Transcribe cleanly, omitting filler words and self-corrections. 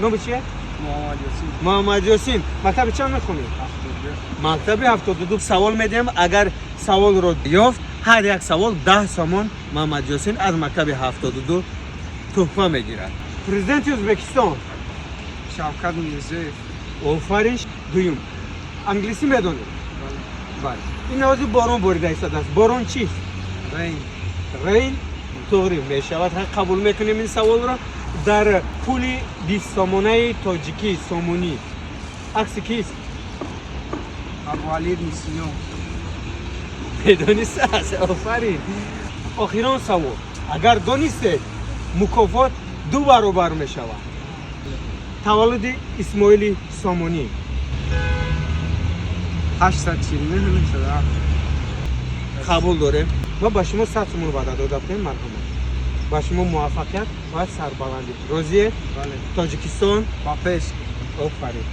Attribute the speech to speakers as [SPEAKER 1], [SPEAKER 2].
[SPEAKER 1] نام چیه؟
[SPEAKER 2] محمد یاسین.
[SPEAKER 1] محمد یاسین. مکتب چند میخونی؟ مکتب 72. سوال میدیم اگر سوال رو یافت هر یک سوال 10 سوم محمد یاسین از مکتب 72 تحفه میگیرد. پرزیدنت ازبکستان
[SPEAKER 2] شوکت میرزیف.
[SPEAKER 1] آفرین. دوم انگلیسی میدونی؟ بله. این نوازی بارون بریده ایستاده است. بارون چیست؟
[SPEAKER 2] رین.
[SPEAKER 1] رین توری میشود. قبول میکنیم این سوال را. در پولی 20 سومانه تاجیکی سومونی عکس کیست؟
[SPEAKER 2] ابوالید میسیو.
[SPEAKER 1] بدانست است. آفرین. آخرین سوال اگر دانستید مکافات 2 برابر میشود. تولد اسماعیل سامونی
[SPEAKER 2] 840 میلیون شده.
[SPEAKER 1] قبول داره. ما با شما 100 سوم وعده دادیم. مرحمت. با شما موفقیت و سربلندی. راضیه؟
[SPEAKER 2] بله.
[SPEAKER 1] تاجیکستان
[SPEAKER 2] با پیش.
[SPEAKER 1] آفرین.